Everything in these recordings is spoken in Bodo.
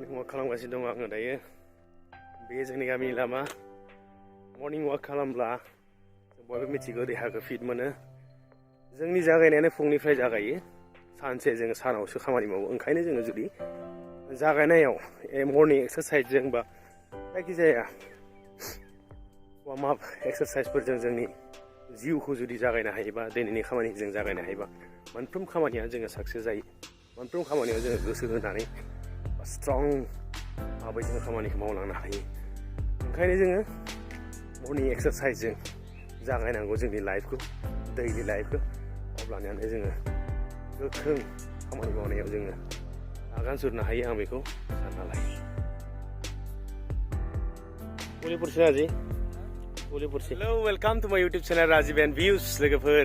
मर्निं वाक खालामगासिनो दं आङो दायो बे जोंनि गामिनि लामा मर्निं वाक खालामब्ला बयबो मिथिगौ देहाखौ फिट मोनो जोंनि जागायनायानो फुंनिफ्राय जागायो सानसे जों सानावसो खामानि मावो ओंखायनो जोङो जुदि जागायनायाव मर्निं एक्सारसाइजजों बा जायखिजाया वार्म आप एक्सारसाइजफोरजों जोंनि जिउखौ जुदि जागायनो हायोबा दिनैनि खामानिखौ जों जागायनो हायोबा मोनफ्रोम खामानिया जोङो साक्सेस जायो मोनफ्रोम खामानियाव जोङो गोसो होनानै स्ट्रं भाबै जोङो खामानिखौ मावलांनो हायो ओंखायनो जोङो मर्निं एक्सारसाइजजों जागायनांगौ जोंनि लाइफखौ दैलि लाइफखौ अब्लानियानो जोङो गोख्रों खामानि मावनायाव जोङो आगान सुरनो हायो आं बेखौ सानना लायो Hello, welcome to my YouTube channel Rajib and Views लोगोफोर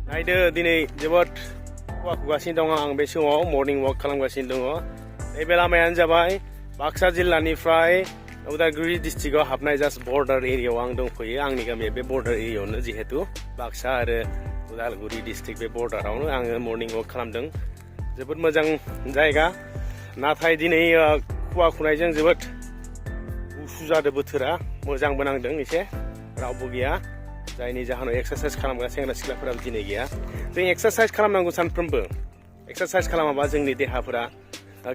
नायदो दिनै जोबोद खुवा खुगासिनो दङ आं बे समाव मर्निं वाक खालामगासिनो दङ नैबे लामायानो जाबाय बाक्सा जिल्लानिफ्राय उदालगुरि डिस्ट्रिक्टआव हाबनाय जास्ट बर्डार एरियायाव आं दंफैयो आंनि गामिया बे बर्डार एरियायावनो जिहेतु बाक्सा आरो उदालगुरि डिस्ट्रिक्ट बे बर्डारावनो आङो मर्निं वाक खालामदों जोबोद मोजां जायगा नाथाय दिनै खुवा खुनायजों जोबोद गुसु जादों बोथोरा मोजांबो नांदों एसे रावबो गैया जायनि जाहोनाव एक्सारसाइज खालामग्रा सेंग्रा सिख्लाफोरा दिनै गैया जों एक्सारसाइज खालामनांगौ सानफ्रोमबो एक्सारसाइज खालामाबा जोंनि देहाफोरा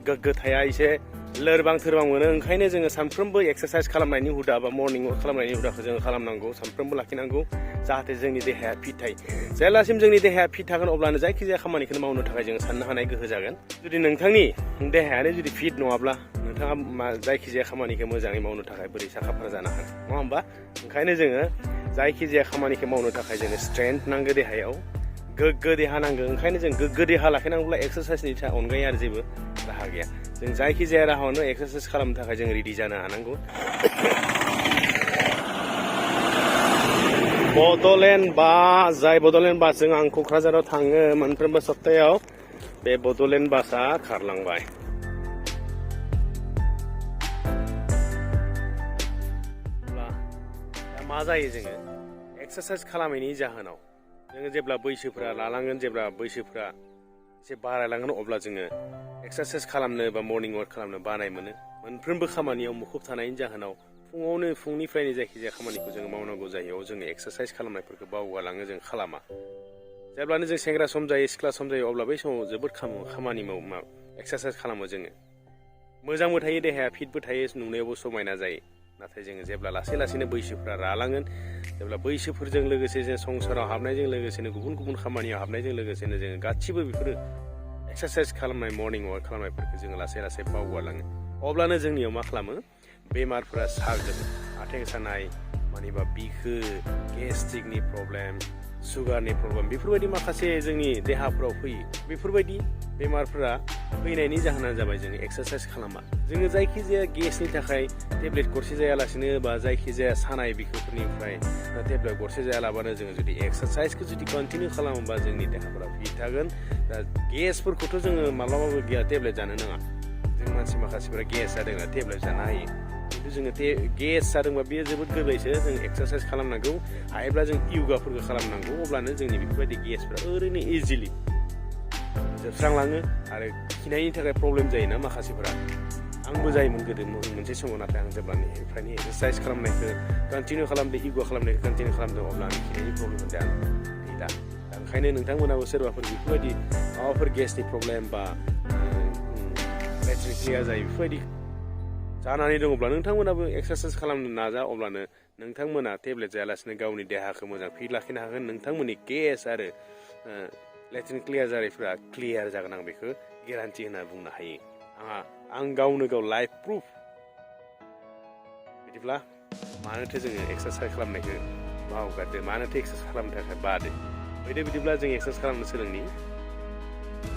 गोग्गो थाया एसे लोरबां थोरबां मोनो ओंखायनो जोङो सानफ्रोमबो एक्सारसाइज खालामनायनि हुदा बा मर्निं वाक खालामनायनि हुदाखौ जोङो खालामनांगौ सानफ्रोमबो लाखिनांगौ जाहाथे जोंनि देहाया फिट थायो जेब्लासिम जोंनि देहाया फिट थागोन अब्लानो जायखिजाया खामानिखौनो मावनो थाखाय जोङो साननो हानाय गोहो जागोन जुदि नोंथांनि देहायानो जुदि फिट नङाब्ला नोंथाङा जायखिजाया खामानिखौ मोजाङै मावनो थाखाय बोरै साखाफारा जानो हागोन नङा होमबा ओंखायनो जोङो जायखिजाया खामानिखौ मावनो थाखाय जोङो स्ट्रेंथ नांगौ देहायाव गोग्गो देहा नांगौ ओंखायनो जों गोग्गो देहा लाखिनांगौब्ला एक्सारसाइजनि अनगायै आरो जेबो राहा गैया जों जायखिजाया राहायावनो एक्सारसाइज खालामनो थाखाय जों रेडि जानो हानांगौ बड'लेण्ड बास जाय बड'लेण्ड बासजों आं क'क्राझाराव थाङो मोनफ्रोमबो सप्तायाव बे बड'लेण्ड बासआ खारलांबाय मा जायो जोङो एक्सारसाइज खालामैनि जाहोनाव जोङो जेब्ला बैसोफोरा लालांगोन जेब्ला बैसोफोरा एसे बारायलांगोन अब्ला जोङो एक्सारसाइज खालामनो बा मर्निं वाक खालामनो बानाय मोनो मोनफ्रोमबो खामानियाव मुखुब थानायनि जाहोनाव फुंनिफ्रायनो जायखिजाया खामानिखौ जोङो मावनांगौ जायो जोङो एक्सारसाइज खालामनायफोरखौ बावगारलाङो जों खालामा जेब्लानो जों सेंग्रा सम जायो सिख्ला सम जायो अब्ला बै समाव जोबोद खामानि मावो एक्सारसाइज खालामो जोङो मोजांबो थायो देहाया फिटबो थायो नुनायावबो समायना जायो नाथाय जोङो जेब्ला लासै लासैनो बैसोफ्रा रालांगोन जेब्ला बैसोफोरजों लोगोसे जों संसाराव हाबनायजों लोगोसेनो गुबुन गुबुन खामानियाव हाबनायजों लोगोसेनो जोङो गासिबो बेफोरो एक्सारसाइज खालामनाय मर्निं वाक खालामनायफोरखौ जोङो लासै लासै बावगारलाङो अब्लानो जोंनियाव मा खालामो बेमारफोरा साग्लोबो आथिं सानाय मानिबा बिखो गेस्ट्रिकनि प्रब्लेम सुगारनि प्रब्लेम बेफोरबायदि माखासे जोंनि देहाफोराव फैयो बेफोरबायदि बेमारफोरा फैनायनि जाहोनानो जाबाय जोङो एक्सारसाइज खालामा जोङो जायखिजाया गेसनि थाखाय टेब्लेट गरसे जायालासिनो बा जायखिजाया सानाय बिखोफोरनिफ्राय टेब्लेट गरसे जायालाबानो जोङो जुदि एक्सारसाइजखौ जुदि कन्टिनिउ खालामोबा जोंनि देहाफोरा फिट थागोन दा गेसफोरखौथ' जोङो माब्लाबाबो टेब्लेट जानो नाङा जों मानसि माखासेफोरा गेस जादोंना टेब्लेट जानो हायो खिन्थु जोङो गेस जादोंबा बेयो जोबोद गोरलैसो जों एक्सारसाइज खालामनांगौ हायोब्ला जों य'गाफोरखौ खालामनांगौ अब्लानो जोंनि बेफोरबायदि गेसफोरा ओरैनो इजिलि जोबस्रांलाङो आरो खिनायनि थाखाय प्रब्लेम जायोना माखासेफोरा आंबो जायोमोन गोदो मोनसे समाव नाथाय आं जेब्लानिफ्रायनो एक्सारसाइज खालामनायखौ कन्टिनिउ खालामदों य'गा खालामनायखौ कन्टिनिउ खालामदों अब्ला आं खिनायनि प्रब्लेम मोनदों आं गैला दा ओंखायनो नोंथांमोनाबो सोरबाफोर बेफोरबायदि माबाफोर गेसनि प्रब्लेम बा लेट्रिन क्लियार जायो बेफोरबायदि जानानै दङब्ला नोंथांमोनाबो एक्सारसाइज खालामनो नाजा अब्लानो नोंथांमोना टेब्लेट जायालासिनो गावनि देहाखौ मोजां फिट लाखिनो हागोन नोंथांमोननि गेस आरो लेट्रिन क्लियार जानायफोरा क्लियार जागोन आं बेखौ गेरान्टि होनना बुंनो हायो आं गावनो गाव लाइफ प्रुफ बिदिब्ला मानोथो जोङो एक्सारसाइज खालामनायखौ बावगारदो मानोथो एक्सारसाइज खालामनो थाखाय बादो बिदिब्ला जों एक्सारसाइज खालामनो सोलोंनि